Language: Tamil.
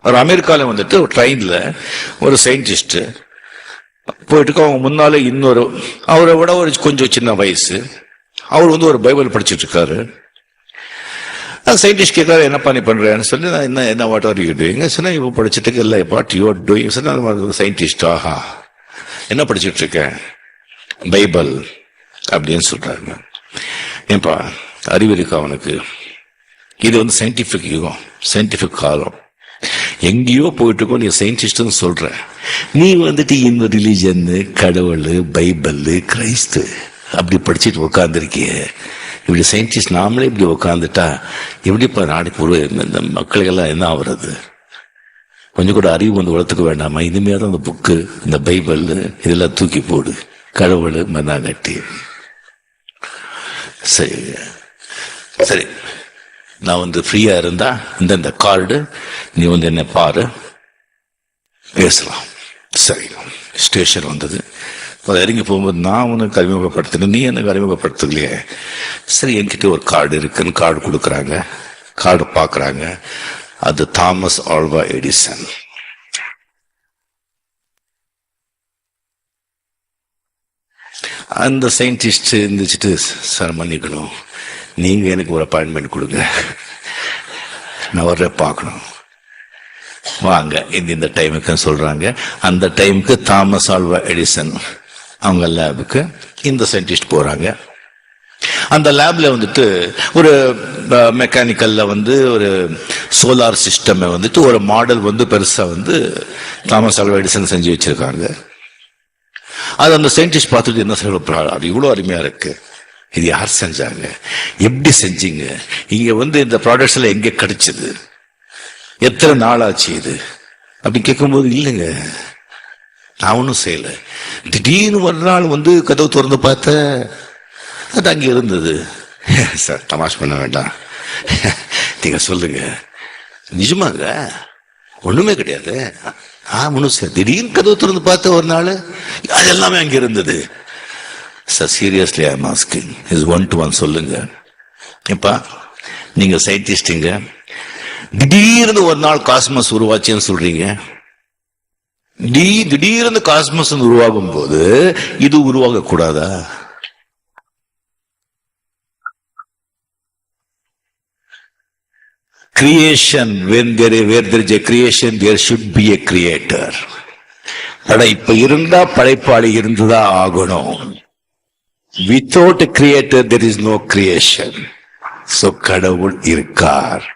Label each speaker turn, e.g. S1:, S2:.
S1: ஒரு அமெரிக்காவில் வந்துட்டு ஒரு ட்ரெயின்ல ஒரு சயின்டிஸ்ட் போயிட்டு அவங்க முன்னாலே இன்னொரு அவரை விட ஒரு கொஞ்சம் சின்ன வயசு அவர் வந்து ஒரு பைபிள் படிச்சுட்டு இருக்காரு. சயின்டிஸ்ட் கேட்காரு, என்னப்பா நீ பண்றேன்னு சொல்லி, நான் என்ன வாட் ஆர் யூ டூயிங் சொன்னா, இப்போ படிச்சுட்டு இல்லை வாட் யூ ஆர் டூயிங் சொன்னா, சயின்டிஸ்ட் ஆஹா என்ன படிச்சுட்டு இருக்கேன், பைபிள் அப்படின்னு சொல்றாங்க. ஏன்பா அறிவு இருக்கு அவனுக்கு? இது வந்து சயின்டிபிக் யுகம், சயின்டிபிக் காலம். எங்கேயோ போயிட்டு இருக்கோம், நீ சயின்டிஸ்ட்னு சொல்ற. நீ வந்துட்டு இந்த ரிலிஜன், கடவுள், பைபிள், கிறிஸ்து அப்படி படிச்சுட்டு உட்காந்துருக்கிய. இப்படி சயின்டிஸ்ட் நாமளே இப்படி உட்காந்துட்டா எப்படிப்பா நாளைக்கு ஒரு இந்த மக்களுக்கெல்லாம் என்ன ஆகுறது? கொஞ்சம் கூட அறிவு வந்து வளர்த்துக்க வேண்டாமா? இனிமேல் அந்த புக்கு, இந்த பைபிள் இதெல்லாம் தூக்கி போடு, கடவுள் மண்ணாங்கட்டி. சரி சரி, நான் வந்து ஃப்ரீயா இருந்தா இந்த கார்டு நீ வந்து என்ன பாரு, பேசலாம். சரி, ஸ்டேஷன் வந்தது. இறங்கி போகும்போது நான் உனக்கு அறிமுகப்படுத்தினேன், நீ எனக்கு அறிமுகப்படுத்தலையே. சரி, என்கிட்ட ஒரு கார்டு இருக்குன்னு கார்டு கொடுக்குறாங்க. கார்டு பார்க்குறாங்க, அது தாமஸ் ஆல்வா எடிசன். அந்த சயின்டிஸ்ட் இருந்துச்சுட்டு, சார் மன்னிக்கணும், நீங்க எனக்கு ஒரு அப்பாயின்மெண்ட் கொடுங்க, நான் வர்ற பார்க்கணும், வாங்க இந்த டைமுக்கு சொல்றாங்க. அந்த டைமுக்கு தாமஸ் ஆல்வா எடிசன் அவங்க லேபுக்கு இந்த சயின்டிஸ்ட் போறாங்க. அந்த லேப்ல வந்துட்டு ஒரு மெக்கானிக்கல்ல வந்து ஒரு சோலார் சிஸ்டம் வந்துட்டு ஒரு மாடல் வந்து பெருசா வந்து தாமஸ் ஆல்வா எடிசன் செஞ்சு வச்சிருக்காங்க. அது அந்த சயின்டிஸ்ட் பார்த்துட்டு என்ன சொல்றாரு, அது இவ்வளவு அருமையா இருக்கு, இது யார் செஞ்சாங்க, எப்படி செஞ்சீங்க, இங்க வந்து இந்த ப்ராடக்ட்ஸ் எல்லாம் எங்க கிடைச்சது, எத்தனை நாள் ஆச்சு இது அப்படி கேட்கும்போது, இல்லைங்க நான் ஒன்றும் செய்யல, திடீர்னு ஒரு நாள் வந்து கதவு திறந்து பார்த்த அது அங்கே இருந்தது. சார் தமாஷ் பண்ண வேண்டாம், நீங்க சொல்லுங்க, நிஜமாங்க ஒண்ணுமே கிடையாது, ஒன்றும் சார் திடீர்னு கதவு திறந்து பார்த்த ஒரு நாள் அது எல்லாமே அங்கே இருந்தது. Sir seriously I am asking, is one to one சொல்லுங்க. இப்ப நீங்க சயின்டிஸ்டுங்க, திடீர்னு ஒரு நாள் காஸ்மஸ் உருவாச்சுன்னு சொல்றீங்க. திடீர்னு காஸ்மஸ் உருவாகும் போது இது உருவாக கூடாதா? Creation, where there is a creation there should be a creator. படைப்பு இருந்தா படைப்பாளி இருந்துதான் ஆகணும். Without a creator there is no creation. So கடவுள் இருக்கார்.